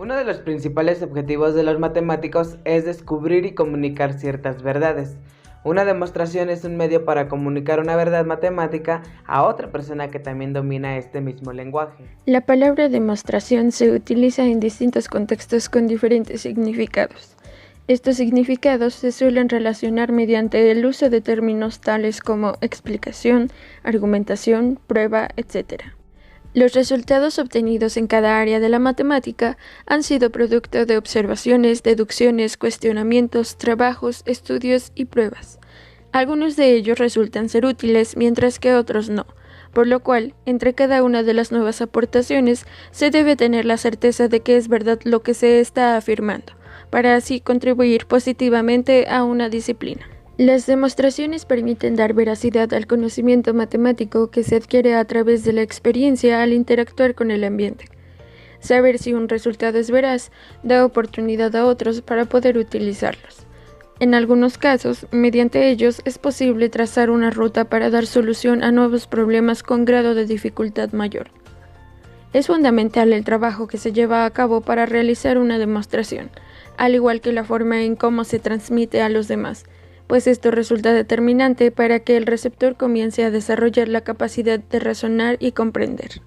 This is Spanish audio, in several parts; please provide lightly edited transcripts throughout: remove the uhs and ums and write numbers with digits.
Uno de los principales objetivos de los matemáticos es descubrir y comunicar ciertas verdades. Una demostración es un medio para comunicar una verdad matemática a otra persona que también domina este mismo lenguaje. La palabra demostración se utiliza en distintos contextos con diferentes significados. Estos significados se suelen relacionar mediante el uso de términos tales como explicación, argumentación, prueba, etc. Los resultados obtenidos en cada área de la matemática han sido producto de observaciones, deducciones, cuestionamientos, trabajos, estudios y pruebas. Algunos de ellos resultan ser útiles, mientras que otros no, por lo cual, entre cada una de las nuevas aportaciones, se debe tener la certeza de que es verdad lo que se está afirmando, para así contribuir positivamente a una disciplina. Las demostraciones permiten dar veracidad al conocimiento matemático que se adquiere a través de la experiencia al interactuar con el ambiente. Saber si un resultado es veraz da oportunidad a otros para poder utilizarlos. En algunos casos, mediante ellos es posible trazar una ruta para dar solución a nuevos problemas con grado de dificultad mayor. Es fundamental el trabajo que se lleva a cabo para realizar una demostración, al igual que la forma en cómo se transmite a los demás, pues esto resulta determinante para que el receptor comience a desarrollar la capacidad de razonar y comprender.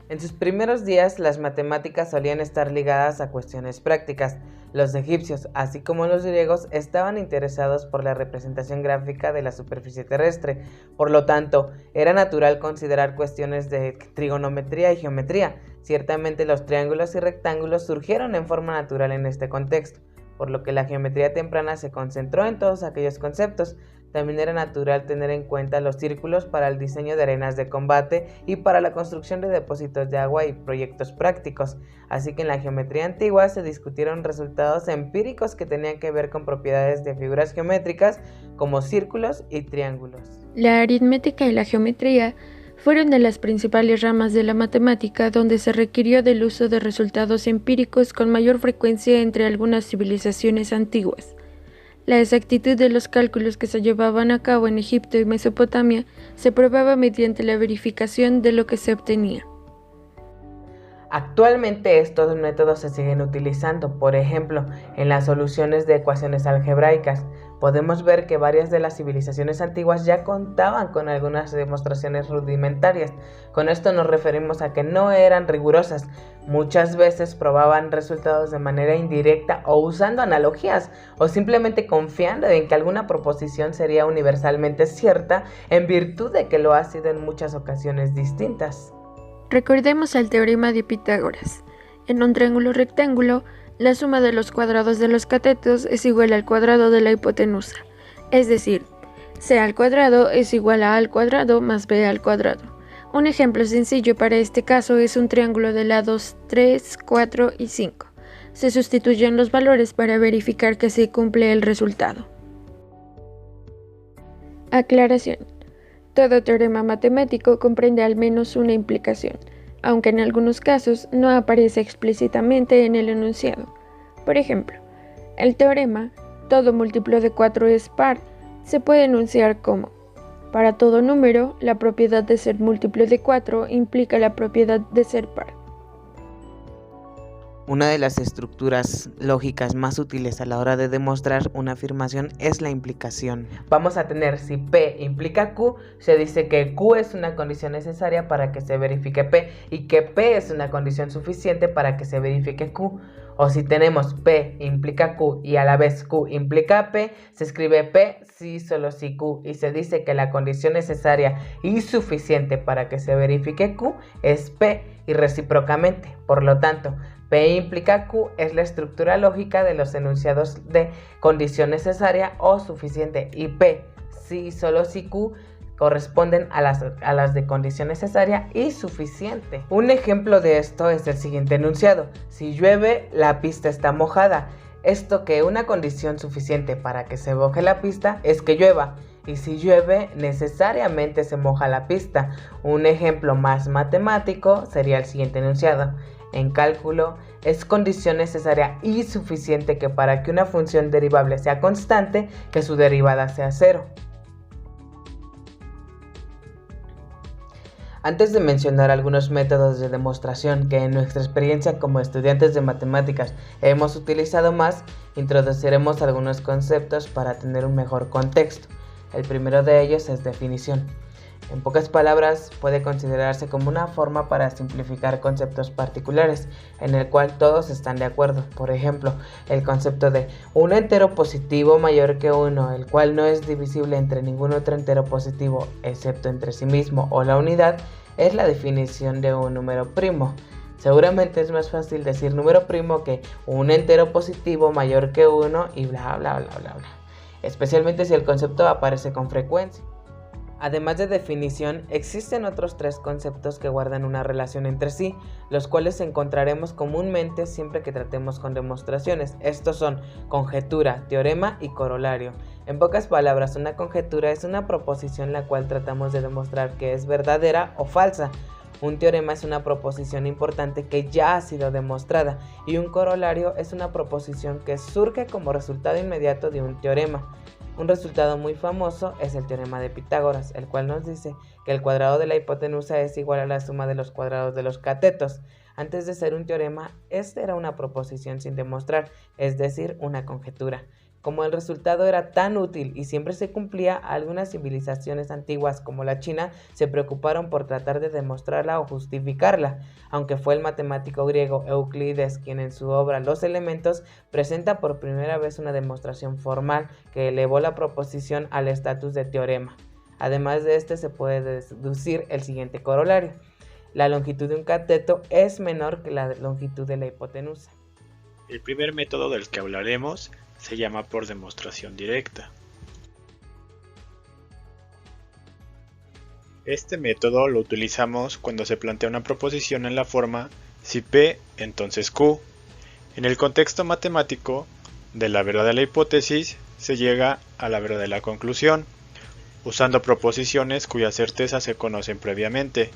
En sus primeros días, las matemáticas solían estar ligadas a cuestiones prácticas. Los egipcios, así como los griegos, estaban interesados por la representación gráfica de la superficie terrestre. Por lo tanto, era natural considerar cuestiones de trigonometría y geometría. Ciertamente, los triángulos y rectángulos surgieron en forma natural en este contexto, por lo que la geometría temprana se concentró en todos aquellos conceptos. También era natural tener en cuenta los círculos para el diseño de arenas de combate y para la construcción de depósitos de agua y proyectos prácticos. Así que en la geometría antigua se discutieron resultados empíricos que tenían que ver con propiedades de figuras geométricas como círculos y triángulos. La aritmética y la geometría fueron de las principales ramas de la matemática donde se requirió del uso de resultados empíricos con mayor frecuencia entre algunas civilizaciones antiguas. La exactitud de los cálculos que se llevaban a cabo en Egipto y Mesopotamia se probaba mediante la verificación de lo que se obtenía. Actualmente estos métodos se siguen utilizando, por ejemplo, en las soluciones de ecuaciones algebraicas. Podemos ver que varias de las civilizaciones antiguas ya contaban con algunas demostraciones rudimentarias. Con esto nos referimos a que no eran rigurosas. Muchas veces probaban resultados de manera indirecta o usando analogías, o simplemente confiando en que alguna proposición sería universalmente cierta en virtud de que lo ha sido en muchas ocasiones distintas. Recordemos el teorema de Pitágoras. En un triángulo rectángulo, la suma de los cuadrados de los catetos es igual al cuadrado de la hipotenusa, es decir, c al cuadrado es igual a a al cuadrado más b al cuadrado. Un ejemplo sencillo para este caso es un triángulo de lados 3, 4 y 5. Se sustituyen los valores para verificar que se cumple el resultado. Aclaración. Todo teorema matemático comprende al menos una implicación, aunque en algunos casos no aparece explícitamente en el enunciado. Por ejemplo, el teorema todo múltiplo de 4 es par se puede enunciar como: para todo número, la propiedad de ser múltiplo de 4 implica la propiedad de ser par. Una de las estructuras lógicas más útiles a la hora de demostrar una afirmación es la implicación. Vamos a tener, si P implica Q, se dice que Q es una condición necesaria para que se verifique P y que P es una condición suficiente para que se verifique Q. O si tenemos P implica Q y a la vez Q implica P, se escribe P si solo si Q y se dice que la condición necesaria y suficiente para que se verifique Q es P y recíprocamente. Por lo tanto, P implica Q es la estructura lógica de los enunciados de condición necesaria o suficiente y P si y solo si Q corresponden a las de condición necesaria y suficiente. Un ejemplo de esto es el siguiente enunciado: si llueve, la pista está mojada. Esto que una condición suficiente para que se moje la pista es que llueva, y si llueve necesariamente se moja la pista. Un ejemplo más matemático sería el siguiente enunciado: en cálculo, es condición necesaria y suficiente que para que una función derivable sea constante, que su derivada sea cero. Antes de mencionar algunos métodos de demostración que en nuestra experiencia como estudiantes de matemáticas hemos utilizado más, introduciremos algunos conceptos para tener un mejor contexto. El primero de ellos es definición. En pocas palabras, puede considerarse como una forma para simplificar conceptos particulares, en el cual todos están de acuerdo. Por ejemplo, el concepto de un entero positivo mayor que 1, el cual no es divisible entre ningún otro entero positivo, excepto entre sí mismo o la unidad, es la definición de un número primo. Seguramente es más fácil decir número primo que un entero positivo mayor que 1 y bla bla bla bla bla, especialmente si el concepto aparece con frecuencia. Además de definición, existen otros tres conceptos que guardan una relación entre sí, los cuales encontraremos comúnmente siempre que tratemos con demostraciones. Estos son conjetura, teorema y corolario. En pocas palabras, una conjetura es una proposición la cual tratamos de demostrar que es verdadera o falsa. Un teorema es una proposición importante que ya ha sido demostrada y un corolario es una proposición que surge como resultado inmediato de un teorema. Un resultado muy famoso es el teorema de Pitágoras, el cual nos dice que el cuadrado de la hipotenusa es igual a la suma de los cuadrados de los catetos. Antes de ser un teorema, esta era una proposición sin demostrar, es decir, una conjetura. Como el resultado era tan útil y siempre se cumplía, algunas civilizaciones antiguas como la China se preocuparon por tratar de demostrarla o justificarla, aunque fue el matemático griego Euclides quien en su obra Los Elementos presenta por primera vez una demostración formal que elevó la proposición al estatus de teorema. Además de este se puede deducir el siguiente corolario: la longitud de un cateto es menor que la longitud de la hipotenusa. El primer método del que hablaremos se llama por demostración directa. Este método lo utilizamos cuando se plantea una proposición en la forma si P, entonces Q. En el contexto matemático, de la verdad de la hipótesis se llega a la verdad de la conclusión, usando proposiciones cuyas certezas se conocen previamente.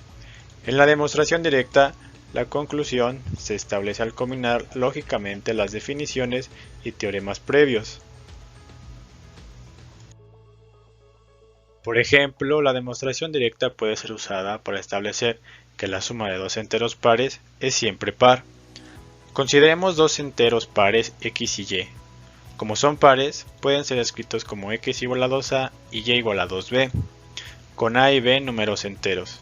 En la demostración directa, la conclusión se establece al combinar lógicamente las definiciones y teoremas previos. Por ejemplo, la demostración directa puede ser usada para establecer que la suma de dos enteros pares es siempre par. Consideremos dos enteros pares x y y. Como son pares, pueden ser escritos como x igual a 2a y y igual a 2b, con a y b números enteros.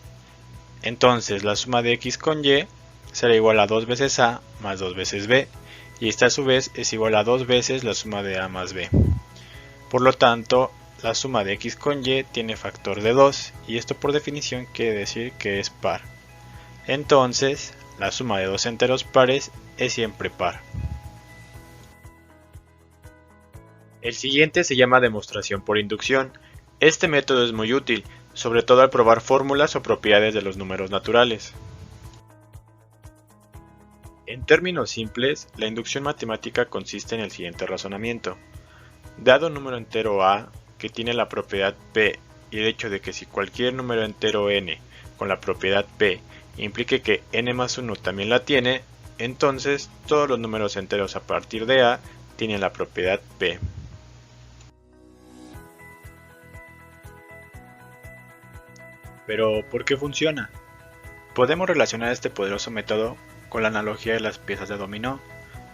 Entonces la suma de x con y será igual a 2 veces a más 2 veces b, y esta a su vez es igual a 2 veces la suma de a más b. Por lo tanto, la suma de x con y tiene factor de 2, y esto por definición quiere decir que es par. Entonces, la suma de dos enteros pares es siempre par. El siguiente se llama demostración por inducción. Este método es muy útil, sobre todo al probar fórmulas o propiedades de los números naturales. En términos simples, la inducción matemática consiste en el siguiente razonamiento. Dado un número entero a, que tiene la propiedad p, y el hecho de que si cualquier número entero n con la propiedad p implique que n más 1 también la tiene, entonces todos los números enteros a partir de a tienen la propiedad p. Pero, ¿por qué funciona? Podemos relacionar este poderoso método con la analogía de las piezas de dominó.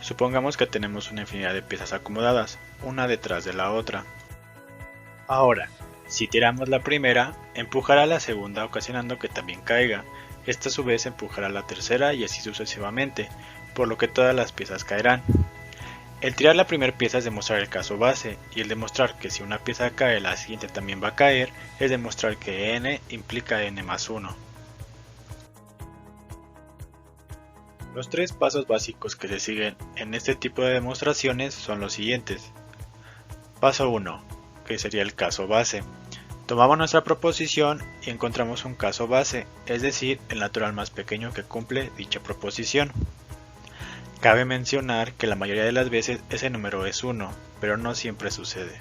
Supongamos que tenemos una infinidad de piezas acomodadas, una detrás de la otra. Ahora, si tiramos la primera, empujará a la segunda ocasionando que también caiga. Esta a su vez empujará a la tercera y así sucesivamente, por lo que todas las piezas caerán. El tirar la primera pieza es demostrar el caso base, y el demostrar que si una pieza cae la siguiente también va a caer es demostrar que n implica n más 1. Los tres pasos básicos que se siguen en este tipo de demostraciones son los siguientes. Paso 1, que sería el caso base. Tomamos nuestra proposición y encontramos un caso base, es decir, el natural más pequeño que cumple dicha proposición. Cabe mencionar que la mayoría de las veces ese número es 1, pero no siempre sucede.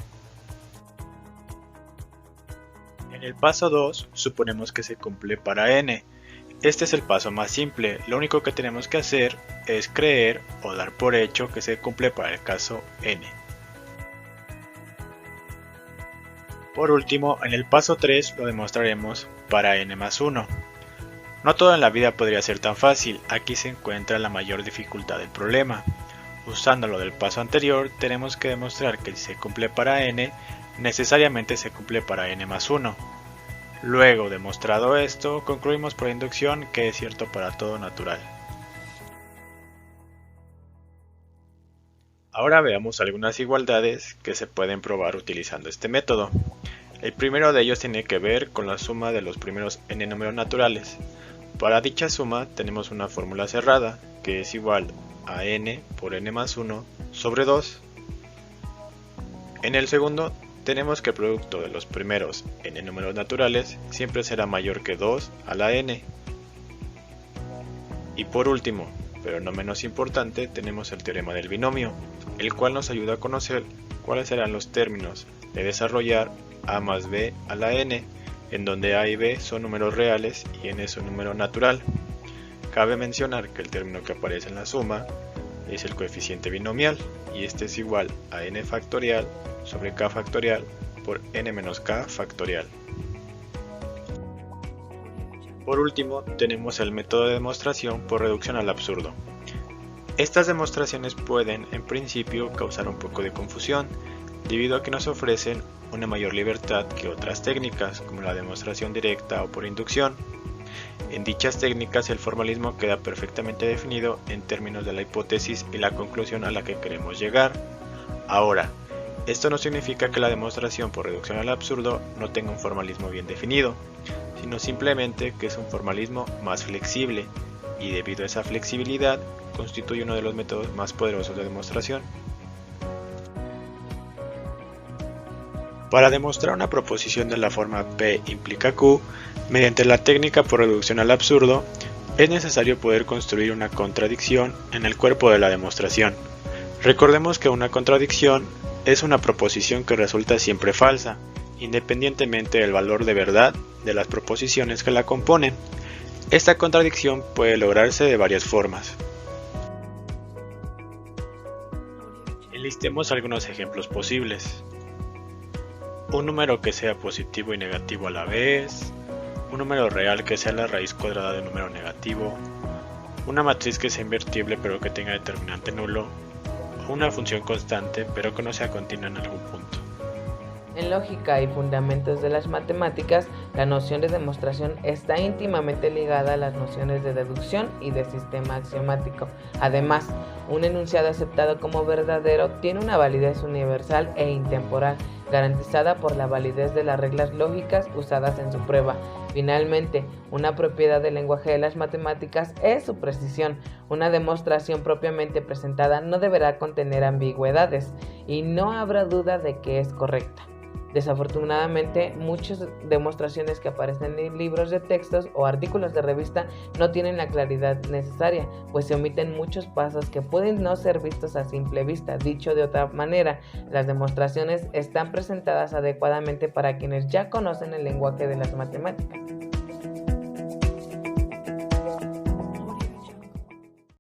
En el paso 2, suponemos que se cumple para n. Este es el paso más simple, lo único que tenemos que hacer es creer o dar por hecho que se cumple para el caso n. Por último, en el paso 3 lo demostraremos para n más 1. No todo en la vida podría ser tan fácil, aquí se encuentra la mayor dificultad del problema. Usando lo del paso anterior, tenemos que demostrar que si se cumple para n, necesariamente se cumple para n más 1. Luego, demostrado esto, concluimos por inducción que es cierto para todo natural. Ahora veamos algunas igualdades que se pueden probar utilizando este método. El primero de ellos tiene que ver con la suma de los primeros n números naturales. Para dicha suma tenemos una fórmula cerrada que es igual a n por n más 1 sobre 2. En el segundo tenemos que el producto de los primeros n números naturales siempre será mayor que 2 a la n. Y por último, pero no menos importante, tenemos el teorema del binomio, el cual nos ayuda a conocer cuáles serán los términos de desarrollar a más b a la n, en donde a y b son números reales y n es un número natural. Cabe mencionar que el término que aparece en la suma es el coeficiente binomial, y este es igual a n factorial sobre k factorial por n menos k factorial. Por último, tenemos el método de demostración por reducción al absurdo. Estas demostraciones pueden, en principio, causar un poco de confusión, debido a que nos ofrecen una mayor libertad que otras técnicas, como la demostración directa o por inducción. En dichas técnicas el formalismo queda perfectamente definido en términos de la hipótesis y la conclusión a la que queremos llegar. Ahora, esto no significa que la demostración por reducción al absurdo no tenga un formalismo bien definido, sino simplemente que es un formalismo más flexible, y debido a esa flexibilidad constituye uno de los métodos más poderosos de demostración. Para demostrar una proposición de la forma P implica Q, mediante la técnica por reducción al absurdo, es necesario poder construir una contradicción en el cuerpo de la demostración. Recordemos que una contradicción es una proposición que resulta siempre falsa, independientemente del valor de verdad de las proposiciones que la componen. Esta contradicción puede lograrse de varias formas. Enlistemos algunos ejemplos posibles. Un número que sea positivo y negativo a la vez, un número real que sea la raíz cuadrada de un número negativo, una matriz que sea invertible pero que tenga determinante nulo, o una función constante pero que no sea continua en algún punto. En lógica y fundamentos de las matemáticas, la noción de demostración está íntimamente ligada a las nociones de deducción y de sistema axiomático. Además, un enunciado aceptado como verdadero tiene una validez universal e intemporal, garantizada por la validez de las reglas lógicas usadas en su prueba. Finalmente, una propiedad del lenguaje de las matemáticas es su precisión. Una demostración propiamente presentada no deberá contener ambigüedades y no habrá duda de que es correcta. Desafortunadamente, muchas demostraciones que aparecen en libros de textos o artículos de revista no tienen la claridad necesaria, pues se omiten muchos pasos que pueden no ser vistos a simple vista. Dicho de otra manera, las demostraciones están presentadas adecuadamente para quienes ya conocen el lenguaje de las matemáticas.